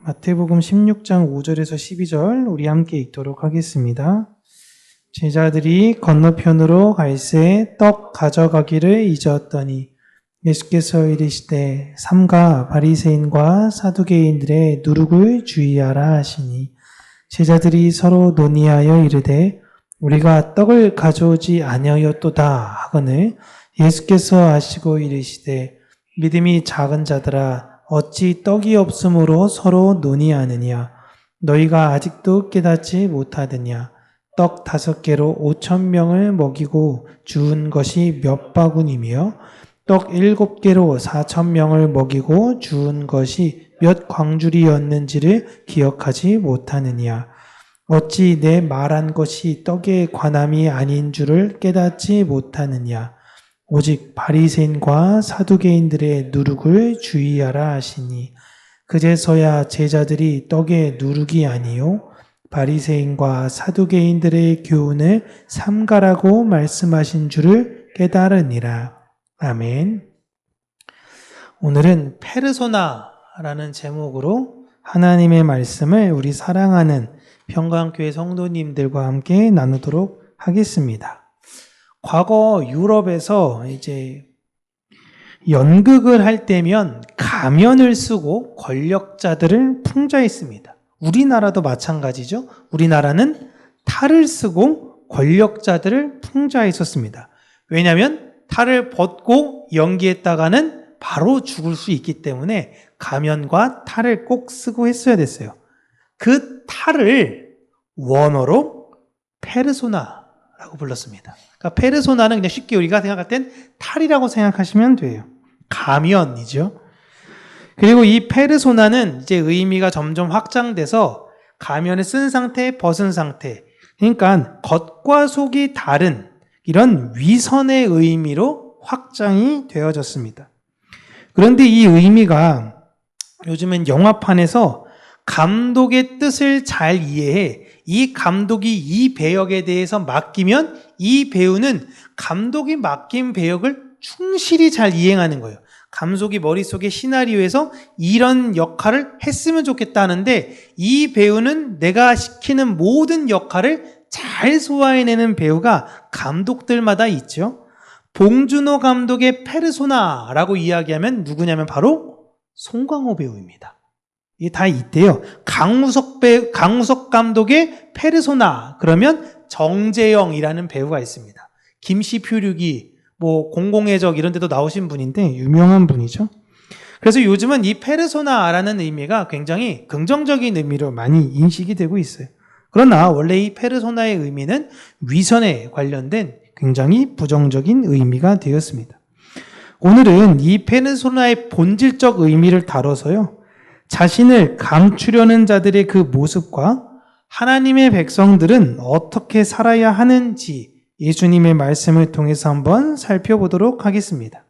마태복음 16장 5절에서 12절 우리 함께 읽도록 하겠습니다. 제자들이 건너편으로 갈새 떡 가져가기를 잊었더니 예수께서 이르시되 삼가 바리새인과 사두개인들의 누룩을 주의하라 하시니 제자들이 서로 논의하여 이르되 우리가 떡을 가져오지 아니하였도다 하거늘 예수께서 아시고 이르시되 믿음이 작은 자들아 어찌 떡이 없으므로 서로 논의하느냐 너희가 아직도 깨닫지 못하느냐 떡 5개로 5,000명을 먹이고 주운 것이 몇 바구니며 떡 7개로 4,000명을 먹이고 주운 것이 몇 광주리였는지를 기억하지 못하느냐 어찌 내 말한 것이 떡의 관함이 아닌 줄을 깨닫지 못하느냐 오직 바리새인과 사두개인들의 누룩을 주의하라 하시니 그제서야 제자들이 떡의 누룩이 아니요 바리새인과 사두개인들의 교훈을 삼가라고 말씀하신 줄을 깨달으니라. 아멘. 오늘은 페르소나라는 제목으로 하나님의 말씀을 우리 사랑하는 평강교회 성도님들과 함께 나누도록 하겠습니다. 과거 유럽에서 이제 연극을 할 때면 가면을 쓰고 권력자들을 풍자했습니다. 우리나라도 마찬가지죠. 우리나라는 탈을 쓰고 권력자들을 풍자했었습니다. 왜냐하면 탈을 벗고 연기했다가는 바로 죽을 수 있기 때문에 가면과 탈을 꼭 쓰고 했어야 됐어요. 그 탈을 원어로 페르소나라고 불렀습니다. 그러니까 페르소나는 그냥 쉽게 우리가 생각할 땐 탈이라고 생각하시면 돼요. 가면이죠. 그리고 이 페르소나는 이제 의미가 점점 확장돼서 가면을 쓴 상태, 벗은 상태. 그러니까 겉과 속이 다른 이런 위선의 의미로 확장이 되어졌습니다. 그런데 이 의미가 요즘은 영화판에서 감독의 뜻을 잘 이해해 이 감독이 이 배역에 대해서 맡기면 이 배우는 감독이 맡긴 배역을 충실히 잘 이행하는 거예요. 감독이 머릿속에 시나리오에서 이런 역할을 했으면 좋겠다는데 이 배우는 내가 시키는 모든 역할을 잘 소화해내는 배우가 감독들마다 있죠. 봉준호 감독의 페르소나라고 이야기하면 누구냐면 바로 송강호 배우입니다. 이게 다 있대요. 강우석 감독의 페르소나 그러면 정재영이라는 배우가 있습니다. 김시표류기 공공의 적 이런 데도 나오신 분인데 유명한 분이죠. 그래서 요즘은 이 페르소나라는 의미가 굉장히 긍정적인 의미로 많이 인식이 되고 있어요. 그러나 원래 이 페르소나의 의미는 위선에 관련된 굉장히 부정적인 의미가 되었습니다. 오늘은 이 페르소나의 본질적 의미를 다뤄서요. 자신을 감추려는 자들의 그 모습과 하나님의 백성들은 어떻게 살아야 하는지 예수님의 말씀을 통해서 한번 살펴보도록 하겠습니다.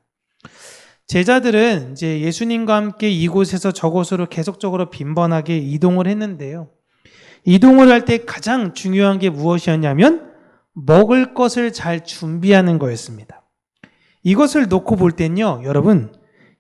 제자들은 이제 예수님과 함께 이곳에서 저곳으로 계속적으로 빈번하게 이동을 했는데요. 이동을 할 때 가장 중요한 게 무엇이었냐면 먹을 것을 잘 준비하는 거였습니다. 이것을 놓고 볼 땐요, 여러분,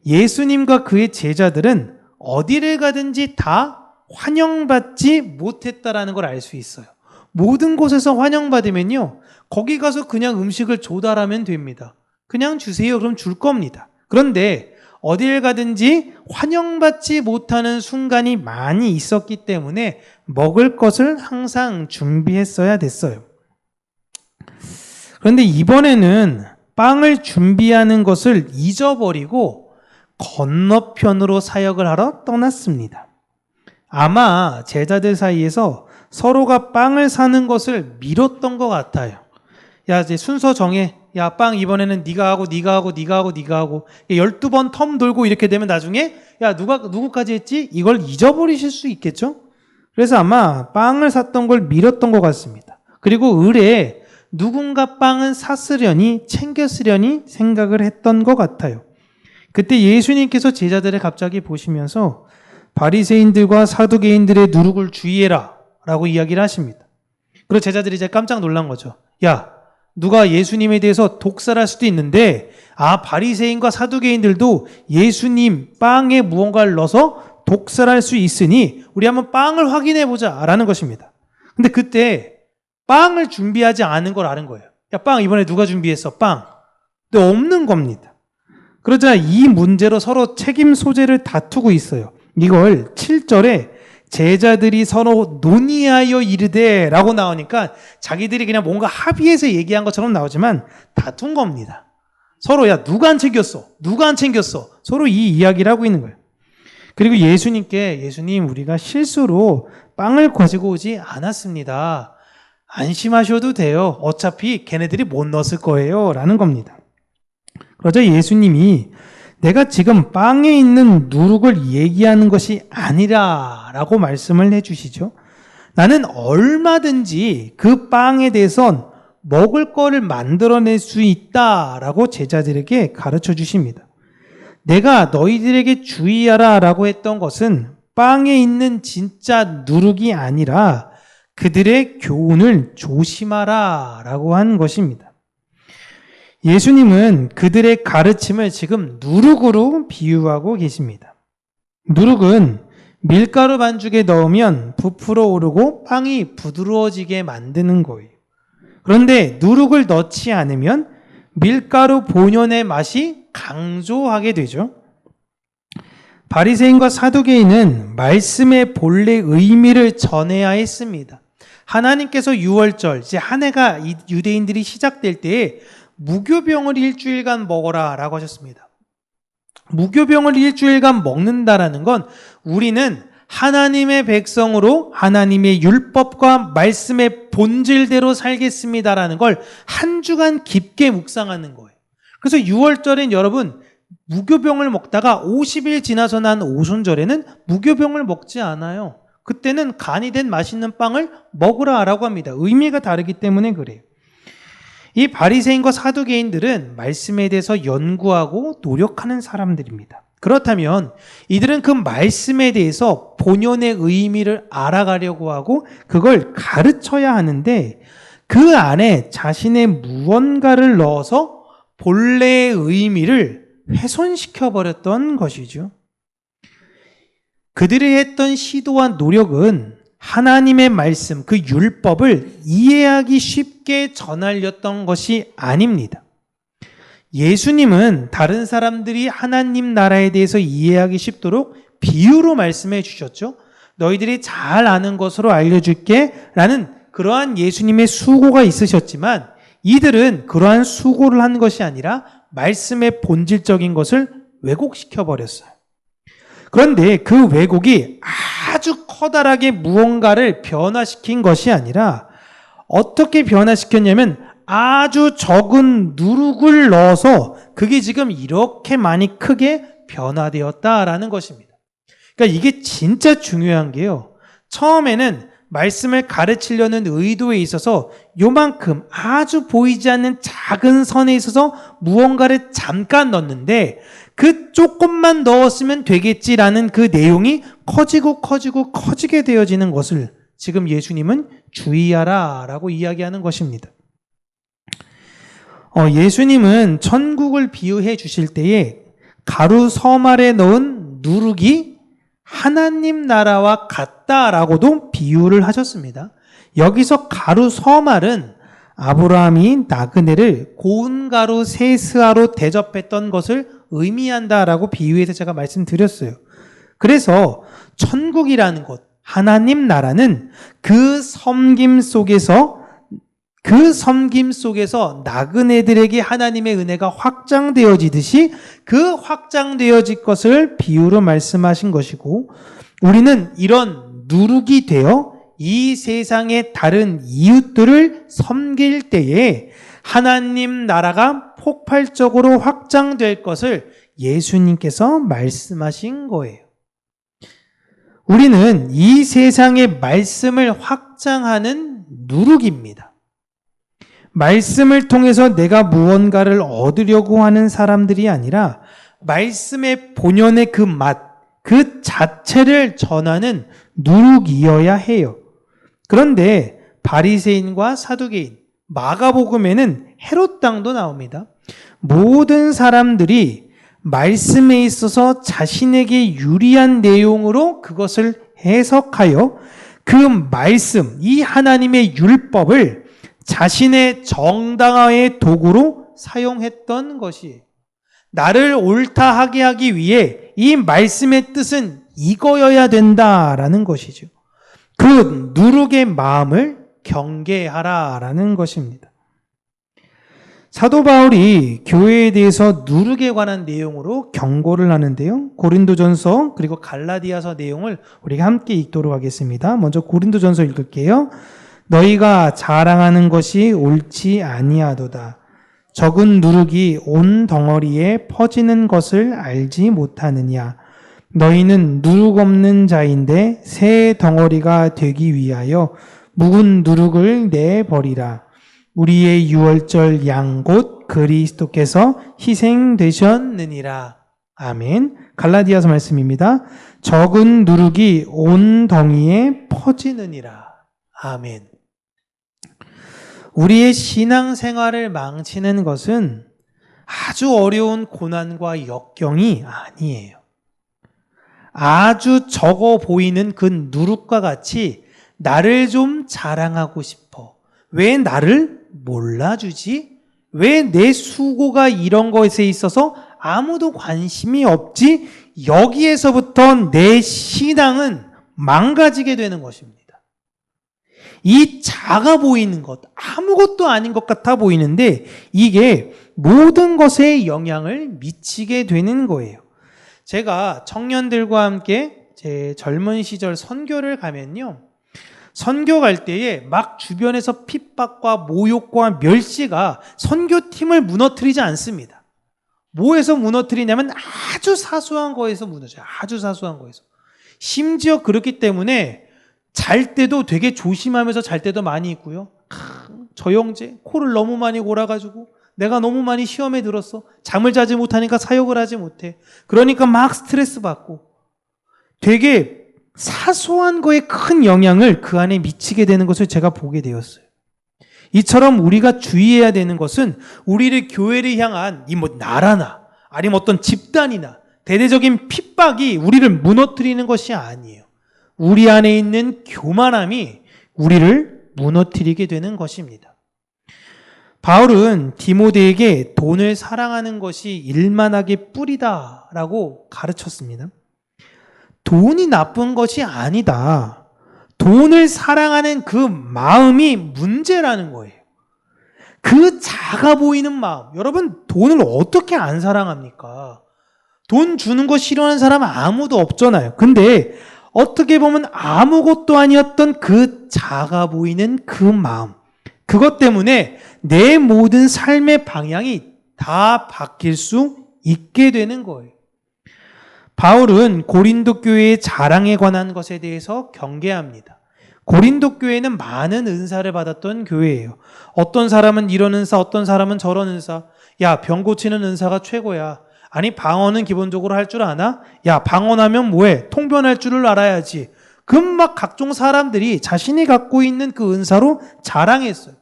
예수님과 그의 제자들은 어디를 가든지 다 환영받지 못했다라는 걸 알 수 있어요. 모든 곳에서 환영받으면요, 거기 가서 그냥 음식을 조달하면 됩니다. 그냥 주세요. 그럼 줄 겁니다. 그런데 어딜 가든지 환영받지 못하는 순간이 많이 있었기 때문에 먹을 것을 항상 준비했어야 됐어요. 그런데 이번에는 빵을 준비하는 것을 잊어버리고 건너편으로 사역을 하러 떠났습니다. 아마 제자들 사이에서 서로가 빵을 사는 것을 미뤘던 것 같아요. 야, 이제 순서 정해. 야, 빵 이번에는 네가 하고 네가 하고 네가 하고 네가 하고 12번 텀 돌고 이렇게 되면 나중에 야, 누구까지 했지? 이걸 잊어버리실 수 있겠죠? 그래서 아마 빵을 샀던 걸 미뤘던 것 같습니다. 그리고 의뢰에 누군가 빵은 샀으려니 챙겼으려니 생각을 했던 것 같아요. 그때 예수님께서 제자들을 갑자기 보시면서 바리새인들과 사두개인들의 누룩을 주의해라 라고 이야기를 하십니다. 그리고 제자들이 이제 깜짝 놀란 거죠. 야, 누가 예수님에 대해서 독살할 수도 있는데 바리새인과 사두개인들도 예수님 빵에 무언가를 넣어서 독설할 수 있으니 우리 한번 빵을 확인해 보자라는 것입니다. 근데 그때 빵을 준비하지 않은 걸 아는 거예요. 야, 빵 이번에 누가 준비했어? 빵. 근데 없는 겁니다. 그러자 이 문제로 서로 책임 소재를 다투고 있어요. 이걸 7절에 제자들이 서로 논의하여 이르되 라고 나오니까 자기들이 그냥 뭔가 합의해서 얘기한 것처럼 나오지만 다툰 겁니다. 서로 야 누가 안 챙겼어? 누가 안 챙겼어? 서로 이 이야기를 하고 있는 거예요. 그리고 예수님 우리가 실수로 빵을 가지고 오지 않았습니다. 안심하셔도 돼요. 어차피 걔네들이 못 넣었을 거예요 라는 겁니다. 그러자 예수님이 내가 지금 빵에 있는 누룩을 얘기하는 것이 아니라 라고 말씀을 해주시죠. 나는 얼마든지 그 빵에 대해선 먹을 거를 만들어낼 수 있다라고 제자들에게 가르쳐 주십니다. 내가 너희들에게 주의하라 라고 했던 것은 빵에 있는 진짜 누룩이 아니라 그들의 교훈을 조심하라 라고 한 것입니다. 예수님은 그들의 가르침을 지금 누룩으로 비유하고 계십니다. 누룩은 밀가루 반죽에 넣으면 부풀어 오르고 빵이 부드러워지게 만드는 거예요. 그런데 누룩을 넣지 않으면 밀가루 본연의 맛이 강조하게 되죠. 바리새인과 사두개인은 말씀의 본래 의미를 전해야 했습니다. 하나님께서 유월절, 이제 한 해가 유대인들이 시작될 때에 무교병을 일주일간 먹어라 라고 하셨습니다. 무교병을 일주일간 먹는다라는 건 우리는 하나님의 백성으로 하나님의 율법과 말씀의 본질대로 살겠습니다라는 걸 한 주간 깊게 묵상하는 거예요. 그래서 6월절엔 여러분 무교병을 먹다가 50일 지나서 난 오순절에는 무교병을 먹지 않아요. 그때는 간이 된 맛있는 빵을 먹으라 라고 합니다. 의미가 다르기 때문에 그래요. 이 바리새인과 사두개인들은 말씀에 대해서 연구하고 노력하는 사람들입니다. 그렇다면 이들은 그 말씀에 대해서 본연의 의미를 알아가려고 하고 그걸 가르쳐야 하는데 그 안에 자신의 무언가를 넣어서 본래의 의미를 훼손시켜버렸던 것이죠. 그들이 했던 시도와 노력은 하나님의 말씀, 그 율법을 이해하기 쉽게 전하려던 것이 아닙니다. 예수님은 다른 사람들이 하나님 나라에 대해서 이해하기 쉽도록 비유로 말씀해 주셨죠. 너희들이 잘 아는 것으로 알려줄게 라는 그러한 예수님의 수고가 있으셨지만 이들은 그러한 수고를 한 것이 아니라 말씀의 본질적인 것을 왜곡시켜 버렸어요. 그런데 그 왜곡이 아주 커다랗게 무언가를 변화시킨 것이 아니라 어떻게 변화시켰냐면 아주 적은 누룩을 넣어서 그게 지금 이렇게 많이 크게 변화되었다라는 것입니다. 그러니까 이게 진짜 중요한 게요. 처음에는 말씀을 가르치려는 의도에 있어서 요만큼 아주 보이지 않는 작은 선에 있어서 무언가를 잠깐 넣는데 그 조금만 넣었으면 되겠지라는 그 내용이 커지게 되어지는 것을 지금 예수님은 주의하라 라고 이야기하는 것입니다. 예수님은 천국을 비유해 주실 때에 가루 섬 아래 넣은 누룩이 하나님 나라와 같다라고도 비유를 하셨습니다. 여기서 가루 서말은 아브라함이 나그네를 고운 가루 세스아로 대접했던 것을 의미한다라고 비유해서 제가 말씀드렸어요. 그래서 천국이라는 것, 하나님 나라는 그 섬김 속에서 나그네들에게 하나님의 은혜가 확장되어지듯이 그 확장되어질 것을 비유로 말씀하신 것이고 우리는 이런 누룩이 되어 이 세상의 다른 이웃들을 섬길 때에 하나님 나라가 폭발적으로 확장될 것을 예수님께서 말씀하신 거예요. 우리는 이 세상의 말씀을 확장하는 누룩입니다. 말씀을 통해서 내가 무언가를 얻으려고 하는 사람들이 아니라 말씀의 본연의 그 맛, 그 자체를 전하는 누룩이어야 해요. 그런데 바리새인과 사두개인, 마가복음에는 헤롯 당도 나옵니다. 모든 사람들이 말씀에 있어서 자신에게 유리한 내용으로 그것을 해석하여 그 말씀, 이 하나님의 율법을 자신의 정당화의 도구로 사용했던 것이에요. 나를 옳다 하게 하기 위해 이 말씀의 뜻은 이거여야 된다라는 것이죠. 그 누룩의 마음을 경계하라라는 것입니다. 사도 바울이 교회에 대해서 누룩에 관한 내용으로 경고를 하는데요. 고린도전서 그리고 갈라디아서 내용을 우리가 함께 읽도록 하겠습니다. 먼저 고린도전서 읽을게요. 너희가 자랑하는 것이 옳지 아니하도다. 적은 누룩이 온 덩어리에 퍼지는 것을 알지 못하느냐. 너희는 누룩 없는 자인데 새 덩어리가 되기 위하여 묵은 누룩을 내버리라. 우리의 유월절 양 곧 그리스도께서 희생되셨느니라. 아멘. 갈라디아서 말씀입니다. 적은 누룩이 온 덩이에 퍼지느니라. 아멘. 우리의 신앙생활을 망치는 것은 아주 어려운 고난과 역경이 아니에요. 아주 적어 보이는 그 누룩과 같이 나를 좀 자랑하고 싶어. 왜 나를 몰라주지? 왜 내 수고가 이런 것에 있어서 아무도 관심이 없지? 여기에서부터 내 신앙은 망가지게 되는 것입니다. 이 작아 보이는 것, 아무것도 아닌 것 같아 보이는데 이게 모든 것에 영향을 미치게 되는 거예요. 제가 청년들과 함께 제 젊은 시절 선교를 가면요. 선교 갈 때에 막 주변에서 핍박과 모욕과 멸시가 선교팀을 무너뜨리지 않습니다. 뭐에서 무너뜨리냐면 아주 사소한 거에서 무너져요. 아주 사소한 거에서. 심지어 그렇기 때문에 잘 때도 되게 조심하면서 잘 때도 많이 있고요. 저 형제 코를 너무 많이 골아가지고 내가 너무 많이 시험에 들었어. 잠을 자지 못하니까 사역을 하지 못해. 그러니까 막 스트레스 받고 되게 사소한 거에 큰 영향을 그 안에 미치게 되는 것을 제가 보게 되었어요. 이처럼 우리가 주의해야 되는 것은 우리를 교회를 향한 이 뭐 나라나 아니면 어떤 집단이나 대대적인 핍박이 우리를 무너뜨리는 것이 아니에요. 우리 안에 있는 교만함이 우리를 무너뜨리게 되는 것입니다. 바울은 디모데에게 돈을 사랑하는 것이 일만하게 뿌리다라고 가르쳤습니다. 돈이 나쁜 것이 아니다. 돈을 사랑하는 그 마음이 문제라는 거예요. 그 작아 보이는 마음. 여러분, 돈을 어떻게 안 사랑합니까? 돈 주는 거 싫어하는 사람은 아무도 없잖아요. 근데 어떻게 보면 아무것도 아니었던 그 작아 보이는 그 마음. 그것 때문에 내 모든 삶의 방향이 다 바뀔 수 있게 되는 거예요. 바울은 고린도 교회의 자랑에 관한 것에 대해서 경계합니다. 고린도 교회는 많은 은사를 받았던 교회예요. 어떤 사람은 이런 은사, 어떤 사람은 저런 은사. 야, 병 고치는 은사가 최고야. 아니, 방언은 기본적으로 할 줄 아나? 야, 방언하면 뭐해? 통변할 줄을 알아야지. 막 각종 사람들이 자신이 갖고 있는 그 은사로 자랑했어요.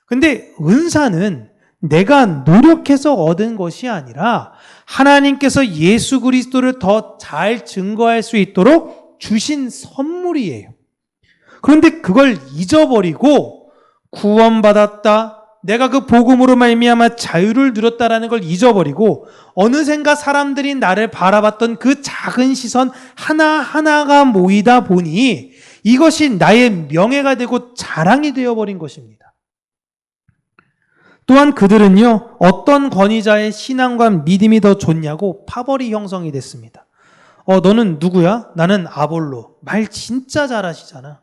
근데 은사는 내가 노력해서 얻은 것이 아니라 하나님께서 예수 그리스도를 더 잘 증거할 수 있도록 주신 선물이에요. 그런데 그걸 잊어버리고 구원받았다, 내가 그 복음으로 말미암아 자유를 누렸다라는 걸 잊어버리고 어느샌가 사람들이 나를 바라봤던 그 작은 시선 하나하나가 모이다 보니 이것이 나의 명예가 되고 자랑이 되어버린 것입니다. 또한 그들은요, 어떤 권위자의 신앙과 믿음이 더 좋냐고 파벌이 형성이 됐습니다. 너는 누구야? 나는 아볼로. 말 진짜 잘하시잖아.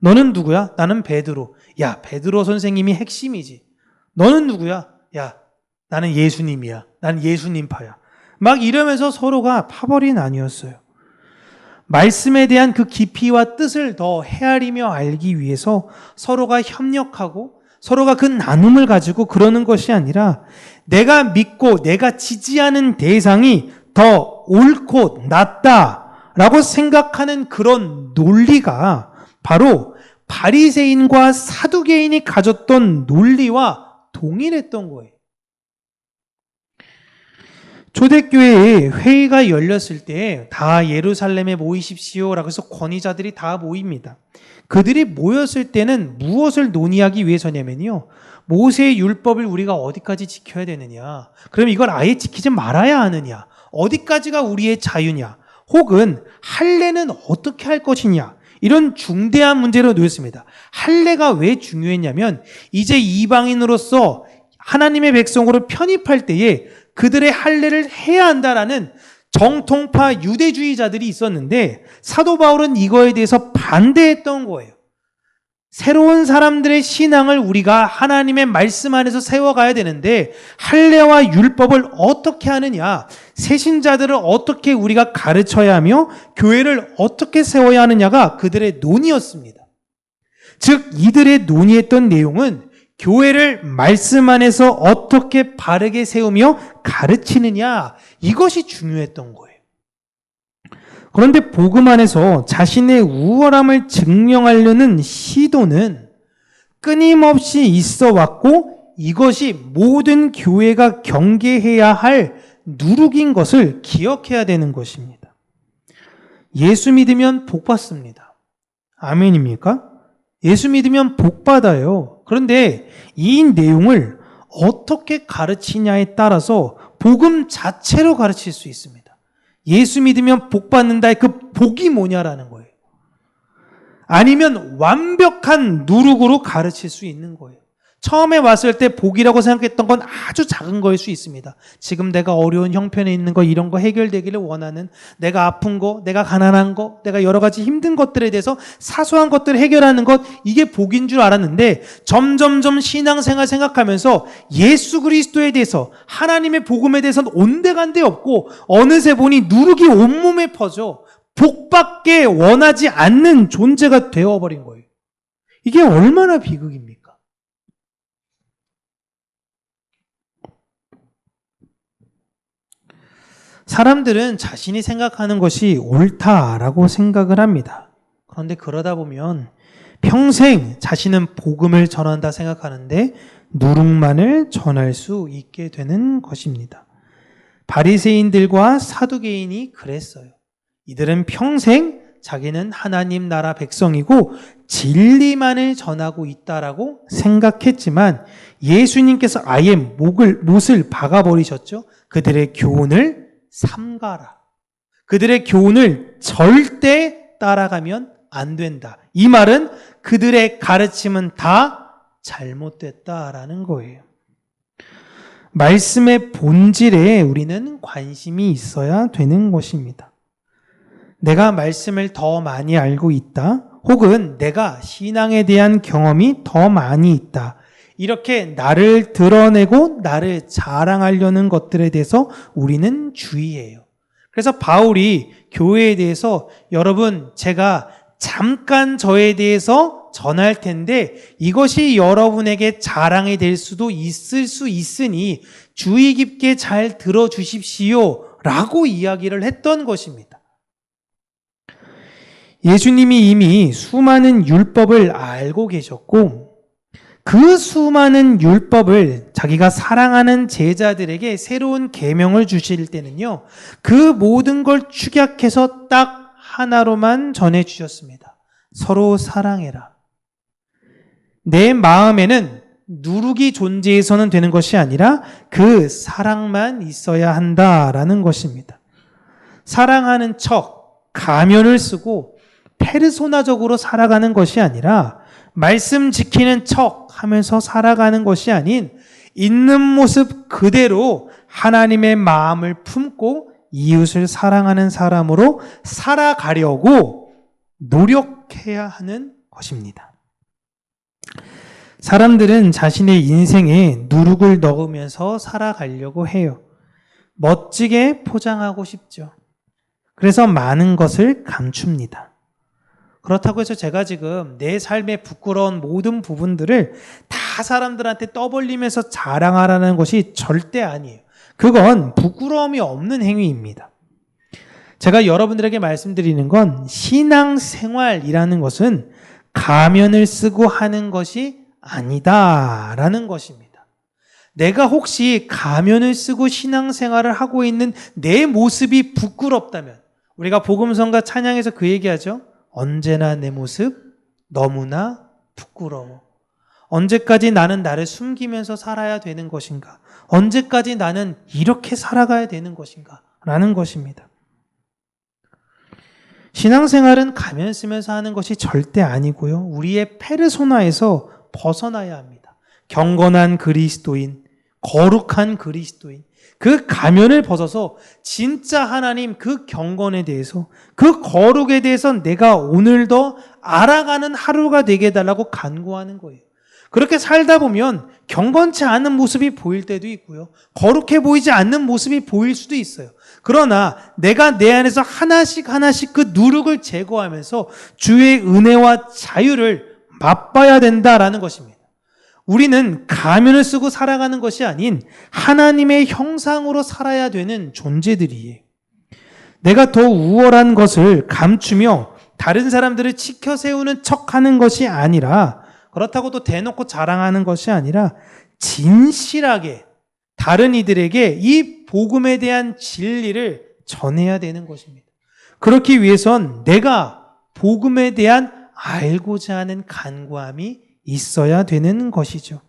너는 누구야? 나는 베드로. 야, 베드로 선생님이 핵심이지. 너는 누구야? 야, 나는 예수님이야. 난 예수님파야. 막 이러면서 서로가 파벌이 나뉘었어요. 말씀에 대한 그 깊이와 뜻을 더 헤아리며 알기 위해서 서로가 협력하고 서로가 그 나눔을 가지고 그러는 것이 아니라 내가 믿고 내가 지지하는 대상이 더 옳고 낫다라고 생각하는 그런 논리가 바로 바리새인과 사두개인이 가졌던 논리와 동일했던 거예요. 초대교회에 회의가 열렸을 때 다 예루살렘에 모이십시오라고 해서 권위자들이 다 모입니다. 그들이 모였을 때는 무엇을 논의하기 위해서냐면요. 모세의 율법을 우리가 어디까지 지켜야 되느냐? 그럼 이걸 아예 지키지 말아야 하느냐? 어디까지가 우리의 자유냐? 혹은 할례는 어떻게 할 것이냐? 이런 중대한 문제로 놓였습니다. 할례가 왜 중요했냐면 이제 이방인으로서 하나님의 백성으로 편입할 때에 그들의 할례를 해야 한다라는 정통파 유대주의자들이 있었는데 사도 바울은 이거에 대해서 반대했던 거예요. 새로운 사람들의 신앙을 우리가 하나님의 말씀 안에서 세워가야 되는데 할례와 율법을 어떻게 하느냐, 새신자들을 어떻게 우리가 가르쳐야 하며 교회를 어떻게 세워야 하느냐가 그들의 논의였습니다. 즉 이들의 논의했던 내용은 교회를 말씀 안에서 어떻게 바르게 세우며 가르치느냐, 이것이 중요했던 거예요. 그런데 복음 안에서 자신의 우월함을 증명하려는 시도는 끊임없이 있어 왔고 이것이 모든 교회가 경계해야 할 누룩인 것을 기억해야 되는 것입니다. 예수 믿으면 복 받습니다. 아멘입니까? 예수 믿으면 복 받아요. 그런데 이 내용을 어떻게 가르치냐에 따라서 복음 자체로 가르칠 수 있습니다. 예수 믿으면 복 받는다의 그 복이 뭐냐라는 거예요. 아니면 완벽한 누룩으로 가르칠 수 있는 거예요. 처음에 왔을 때 복이라고 생각했던 건 아주 작은 거일 수 있습니다. 지금 내가 어려운 형편에 있는 거, 이런 거 해결되기를 원하는, 내가 아픈 거, 내가 가난한 거, 내가 여러 가지 힘든 것들에 대해서 사소한 것들을 해결하는 것, 이게 복인 줄 알았는데 점점점 신앙생활 생각하면서 예수 그리스도에 대해서, 하나님의 복음에 대해서는 온데간데 없고 어느새 보니 누룩이 온몸에 퍼져 복밖에 원하지 않는 존재가 되어버린 거예요. 이게 얼마나 비극입니까? 사람들은 자신이 생각하는 것이 옳다라고 생각을 합니다. 그런데 그러다 보면 평생 자신은 복음을 전한다 생각하는데 누룩만을 전할 수 있게 되는 것입니다. 바리새인들과 사두개인이 그랬어요. 이들은 평생 자기는 하나님 나라 백성이고 진리만을 전하고 있다라고 생각했지만 예수님께서 아예 못을 박아버리셨죠. 그들의 교훈을 삼가라. 그들의 교훈을 절대 따라가면 안 된다. 이 말은 그들의 가르침은 다 잘못됐다라는 거예요. 말씀의 본질에 우리는 관심이 있어야 되는 것입니다. 내가 말씀을 더 많이 알고 있다. 혹은 내가 신앙에 대한 경험이 더 많이 있다. 이렇게 나를 드러내고 나를 자랑하려는 것들에 대해서 우리는 주의해요. 그래서 바울이 교회에 대해서 여러분 제가 잠깐 저에 대해서 전할 텐데 이것이 여러분에게 자랑이 될 수도 있을 수 있으니 주의 깊게 잘 들어주십시오 라고 이야기를 했던 것입니다. 예수님이 이미 수많은 율법을 알고 계셨고 그 수많은 율법을 자기가 사랑하는 제자들에게 새로운 계명을 주실 때는요, 그 모든 걸 축약해서 딱 하나로만 전해주셨습니다. 서로 사랑해라. 내 마음에는 누룩이 존재해서는 되는 것이 아니라 그 사랑만 있어야 한다라는 것입니다. 사랑하는 척, 가면을 쓰고 페르소나적으로 살아가는 것이 아니라 말씀 지키는 척 하면서 살아가는 것이 아닌 있는 모습 그대로 하나님의 마음을 품고 이웃을 사랑하는 사람으로 살아가려고 노력해야 하는 것입니다. 사람들은 자신의 인생에 누룩을 넣으면서 살아가려고 해요. 멋지게 포장하고 싶죠. 그래서 많은 것을 감춥니다. 그렇다고 해서 제가 지금 내 삶에 부끄러운 모든 부분들을 다 사람들한테 떠벌리면서 자랑하라는 것이 절대 아니에요. 그건 부끄러움이 없는 행위입니다. 제가 여러분들에게 말씀드리는 건 신앙생활이라는 것은 가면을 쓰고 하는 것이 아니다라는 것입니다. 내가 혹시 가면을 쓰고 신앙생활을 하고 있는 내 모습이 부끄럽다면, 우리가 복음성가 찬양에서 그 얘기하죠. 언제나 내 모습 너무나 부끄러워. 언제까지 나는 나를 숨기면서 살아야 되는 것인가? 언제까지 나는 이렇게 살아가야 되는 것인가? 라는 것입니다. 신앙생활은 가면 쓰면서 하는 것이 절대 아니고요. 우리의 페르소나에서 벗어나야 합니다. 경건한 그리스도인, 거룩한 그리스도인, 그 가면을 벗어서 진짜 하나님 그 경건에 대해서, 그 거룩에 대해서 내가 오늘 더 알아가는 하루가 되게 해달라고 간구하는 거예요. 그렇게 살다 보면 경건치 않은 모습이 보일 때도 있고요. 거룩해 보이지 않는 모습이 보일 수도 있어요. 그러나 내가 내 안에서 하나씩 그 누룩을 제거하면서 주의 은혜와 자유를 맛봐야 된다라는 것입니다. 우리는 가면을 쓰고 살아가는 것이 아닌 하나님의 형상으로 살아야 되는 존재들이에요. 내가 더 우월한 것을 감추며 다른 사람들을 지켜 세우는 척하는 것이 아니라, 그렇다고 또 대놓고 자랑하는 것이 아니라 진실하게 다른 이들에게 이 복음에 대한 진리를 전해야 되는 것입니다. 그렇기 위해선 내가 복음에 대한 알고자 하는 간구함이 있어야 되는 것이죠.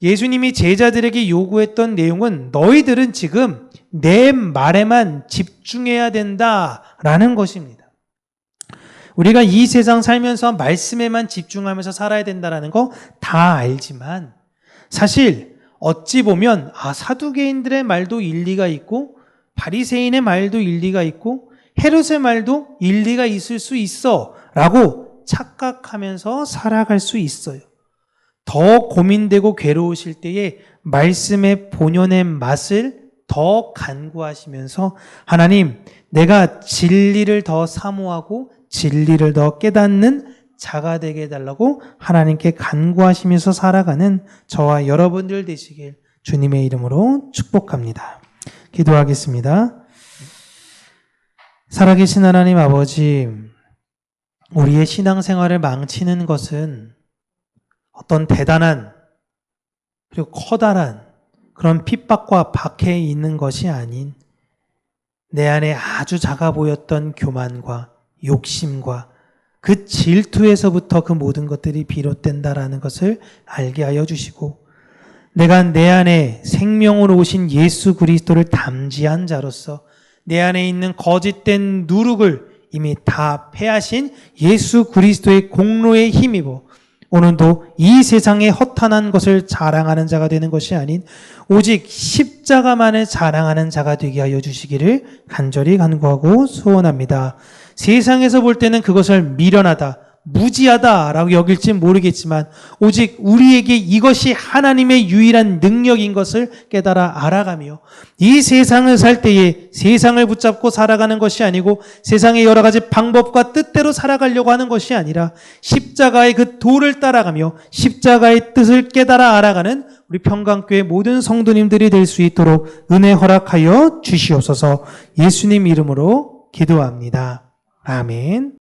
예수님이 제자들에게 요구했던 내용은 너희들은 지금 내 말에만 집중해야 된다라는 것입니다. 우리가 이 세상 살면서 말씀에만 집중하면서 살아야 된다는 거 다 알지만, 사실 어찌 보면 사두개인들의 말도 일리가 있고 바리새인의 말도 일리가 있고 헤롯의 말도 일리가 있을 수 있어 라고 착각하면서 살아갈 수 있어요. 더 고민되고 괴로우실 때에 말씀의 본연의 맛을 더 간구하시면서 하나님, 내가 진리를 더 사모하고 진리를 더 깨닫는 자가 되게 해달라고 하나님께 간구하시면서 살아가는 저와 여러분들 되시길 주님의 이름으로 축복합니다. 기도하겠습니다. 살아계신 하나님 아버지, 우리의 신앙생활을 망치는 것은 어떤 대단한 그리고 커다란 그런 핍박과 박해에 있는 것이 아닌 내 안에 아주 작아 보였던 교만과 욕심과 그 질투에서부터 그 모든 것들이 비롯된다라는 것을 알게 하여 주시고, 내가 내 안에 생명으로 오신 예수 그리스도를 담지한 자로서 내 안에 있는 거짓된 누룩을 이미 다 패하신 예수 그리스도의 공로에 힘입어 오늘도 이 세상의 허탄한 것을 자랑하는 자가 되는 것이 아닌 오직 십자가만을 자랑하는 자가 되게 하여 주시기를 간절히 간구하고 소원합니다. 세상에서 볼 때는 그것을 미련하다, 무지하다라고 여길지 모르겠지만 오직 우리에게 이것이 하나님의 유일한 능력인 것을 깨달아 알아가며 이 세상을 살 때에 세상을 붙잡고 살아가는 것이 아니고 세상의 여러 가지 방법과 뜻대로 살아가려고 하는 것이 아니라 십자가의 그 도를 따라가며 십자가의 뜻을 깨달아 알아가는 우리 평강교회 모든 성도님들이 될 수 있도록 은혜 허락하여 주시옵소서. 예수님 이름으로 기도합니다. 아멘.